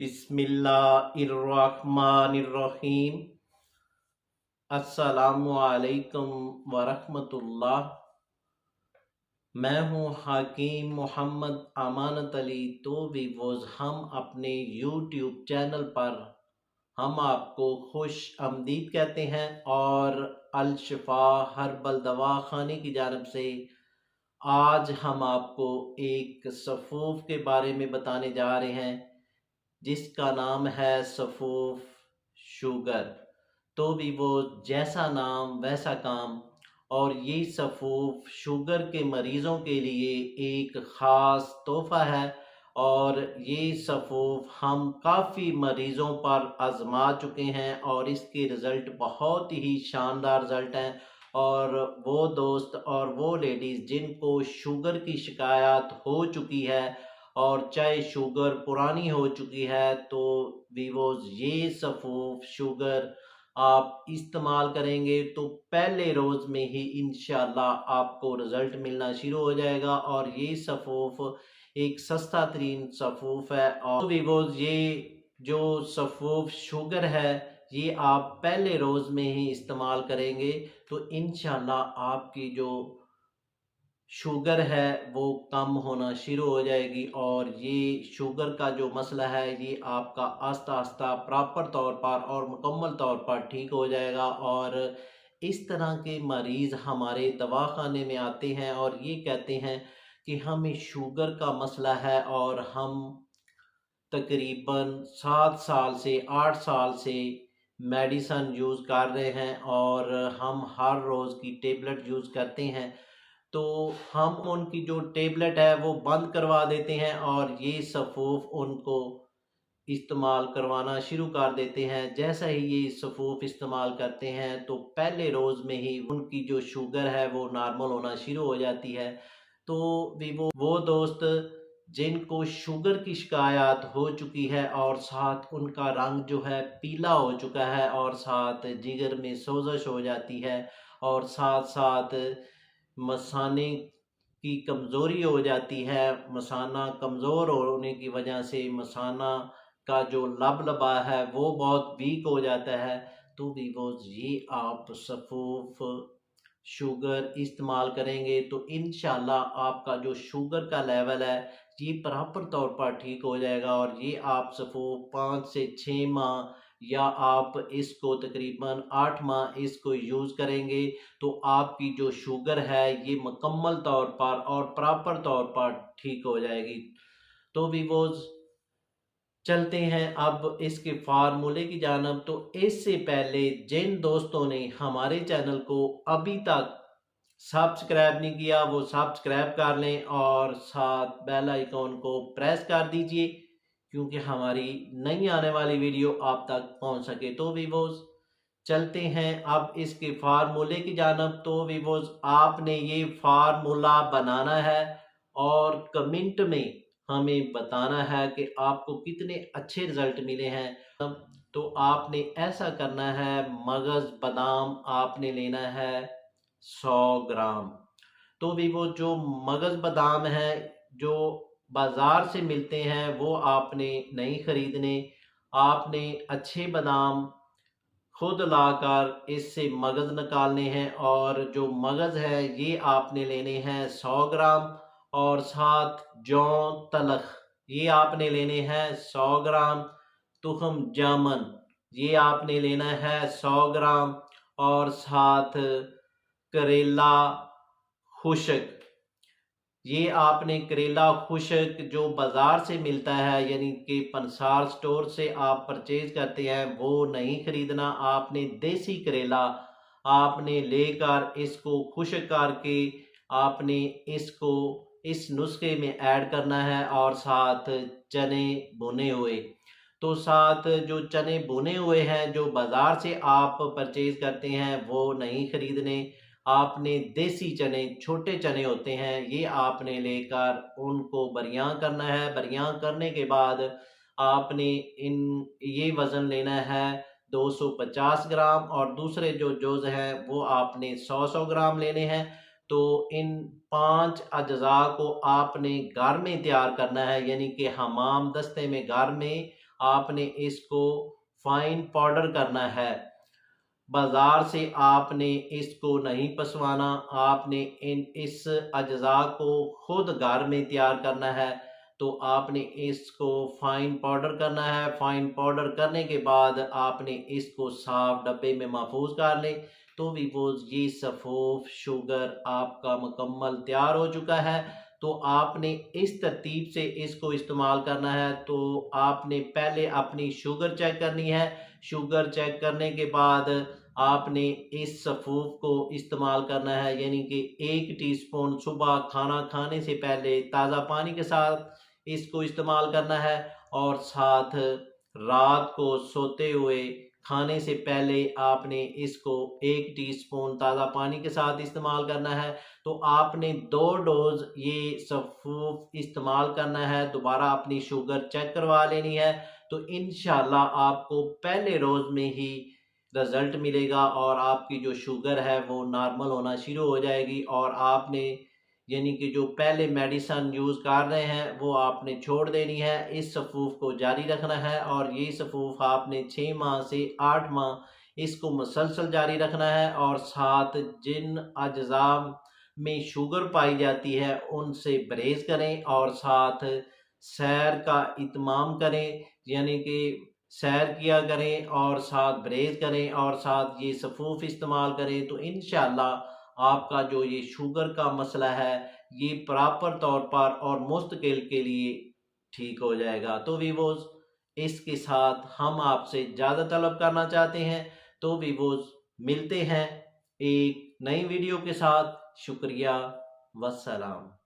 बिस्मिल्लाहिर्रहमानिर्रहीम। अस्सलामुअलैकुम वरहमतुल्लाह। मैं हूँ हकीम मोहम्मद अमानत अली। तो वीवोज़ हम अपने यूट्यूब चैनल पर हम आपको खुश आमदीद कहते हैं और अल शिफा हर्बल दवा खाने की जानब से आज हम आपको एक सफ़ूफ के बारे में बताने जा रहे हैं जिसका नाम है सफ़ूफ शुगर। तो भी वो जैसा नाम वैसा काम। और ये सफ़ूफ शुगर के मरीज़ों के लिए एक ख़ास तोहफ़ा है और ये सफ़ूफ हम काफ़ी मरीज़ों पर आज़मा चुके हैं और इसके रिज़ल्ट बहुत ही शानदार रिज़ल्ट हैं। और वो दोस्त और वो लेडीज़ जिनको शुगर की शिकायत हो चुकी है और चाहे शुगर पुरानी हो चुकी है तो वीवोज़ ये सफ़ूफ शुगर आप इस्तेमाल करेंगे तो पहले रोज़ में ही इंशाल्लाह आपको रिज़ल्ट मिलना शुरू हो जाएगा। और ये सफ़ूफ एक सस्ता तरीन सफ़ूफ है और वीवोज़ ये जो सफ़ूफ शुगर है ये आप पहले रोज़ में ही इस्तेमाल करेंगे तो इंशाल्लाह आपकी जो शुगर है वो कम होना शुरू हो जाएगी और ये शुगर का जो मसला है ये आपका आस्ता आस्ता प्रॉपर तौर पर और मुकम्मल तौर पर ठीक हो जाएगा। और इस तरह के मरीज़ हमारे दवाखाने में आते हैं और ये कहते हैं कि हमें शुगर का मसला है और हम तकरीबन 7 साल से 8 साल से मेडिसन यूज़ कर रहे हैं और हम हर रोज़ की टेबलेट यूज़ करते हैं तो हम उनकी जो टेबलेट है वो बंद करवा देते हैं और ये सफ़ूफ उनको इस्तेमाल करवाना शुरू कर देते हैं। जैसा ही ये सफ़ूफ इस्तेमाल करते हैं तो पहले रोज़ में ही उनकी जो शुगर है वो नॉर्मल होना शुरू हो जाती है। तो भी वो दोस्त जिनको शुगर की शिकायत हो चुकी है और साथ उनका रंग जो है पीला हो चुका है और साथ जिगर में सोजश हो जाती है और साथ साथ मसाने की कमज़ोरी हो जाती है। मसाना कमज़ोर होने की वजह से मसाना का जो लबा है वो बहुत वीक हो जाता है। तो वीवोज़ ये आप सफ़ूफ शुगर इस्तेमाल करेंगे तो इंशाल्लाह आपका जो शुगर का लेवल है ये प्रॉपर तौर पर ठीक हो जाएगा। और ये आप सफ़ूफ 5 से 6 माह या आप इसको तकरीबन 8 माह इसको यूज़ करेंगे तो आपकी जो शुगर है ये मुकम्मल तौर पर और प्रॉपर तौर पर ठीक हो जाएगी। तो वीवोज़ चलते हैं अब इसके फार्मूले की जानब। तो इससे पहले जिन दोस्तों ने हमारे चैनल को अभी तक सब्सक्राइब नहीं किया वो सब्सक्राइब कर लें और साथ बेल आइकॉन को प्रेस कर दीजिए क्योंकि हमारी नई आने वाली वीडियो आप तक पहुंच सके। तो वीवोज़ चलते हैं अब इसके फार्मूले की जानब। तो वीवोज़ आपने ये फार्मूला बनाना है और कमेंट में हमें बताना है कि आपको कितने अच्छे रिजल्ट मिले हैं। तो आपने ऐसा करना है, मगज़ बादाम आपने लेना है 100 ग्राम। तो भी वो जो मगज़ बादाम है जो बाज़ार से मिलते हैं वो आपने नहीं ख़रीदने। आपने अच्छे बादाम खुद लाकर इससे मगज़ निकालने हैं और जो मगज़ है ये आपने लेने हैं 100 ग्राम और साथ जौ तलख ये आपने लेने हैं 100 ग्राम। तुखम जामन ये आपने लेना है 100 ग्राम और साथ करेला खुशक ये आपने करेला खुशक जो बाज़ार से मिलता है यानी कि पंसार स्टोर से आप परचेज करते हैं वो नहीं ख़रीदना। आपने देसी करेला आपने लेकर इसको खुशक करके आपने इसको इस नुस्खे में ऐड करना है और साथ चने भुने हुए। तो साथ जो चने भुने हुए हैं जो बाज़ार से आप परचेज करते हैं वो नहीं ख़रीदने। आपने देसी चने छोटे चने होते हैं ये आपने लेकर उनको बरियां करना है। बरियां करने के बाद आपने इन ये वज़न लेना है 250 ग्राम और दूसरे जो जोज़ हैं वो आपने 100 ग्राम लेने हैं। तो इन 5 अज्जा को आपने घर में तैयार करना है यानी कि हमाम दस्ते में घर में आपने इसको फाइन पाउडर करना है। बाज़ार से आपने इसको नहीं पसवाना, आपने इस अज्जा को खुद घर में तैयार करना है। तो आपने इसको फाइन पाउडर करना है। फाइन पाउडर करने के बाद आपने इसको साफ डब्बे में महफूज कर लें। तो वीवोज़ ये सफ़ूफ शुगर आपका मुकम्मल तैयार हो चुका है। तो आपने इस तरतीब से इसको इस्तेमाल करना है। तो आपने पहले अपनी शुगर चेक करनी है। शुगर चेक करने के बाद आपने इस सफ़ूफ को इस्तेमाल करना है, यानी कि 1 टीस्पून सुबह खाना खाने से पहले ताज़ा पानी के साथ इसको इस्तेमाल करना है, और साथ रात को सोते हुए खाने से पहले आपने इसको 1 टीस्पून ताज़ा पानी के साथ इस्तेमाल करना है। तो आपने 2 डोज ये सफ़ूफ इस्तेमाल करना है। दोबारा अपनी शुगर चेक करवा लेनी है। तो इंशाल्लाह आपको पहले रोज़ में ही रिज़ल्ट मिलेगा और आपकी जो शुगर है वो नॉर्मल होना शुरू हो जाएगी, और आपने यानी कि जो पहले मेडिसिन यूज़ कर रहे हैं वो आपने छोड़ देनी है। इस सफ़ूफ को जारी रखना है, और ये सफ़ूफ आपने 6 माह से 8 माह इसको मुसलसल जारी रखना है। और साथ जिन अज्जा में शुगर पाई जाती है उनसे परहेज़ करें, और साथ सैर का इत्माम करें, यानी कि सैर किया करें और साथ परहेज़ करें और साथ ये सफ़ूफ इस्तेमाल करें। तो इंशाअल्लाह आपका जो ये शुगर का मसला है ये प्रॉपर तौर पर और मुस्तकिल के लिए ठीक हो जाएगा। तो वीवोज़ इसके साथ हम आपसे ज़्यादा तलब करना चाहते हैं। तो वीवोज़ मिलते हैं एक नई वीडियो के साथ। शुक्रिया, वस्सलाम।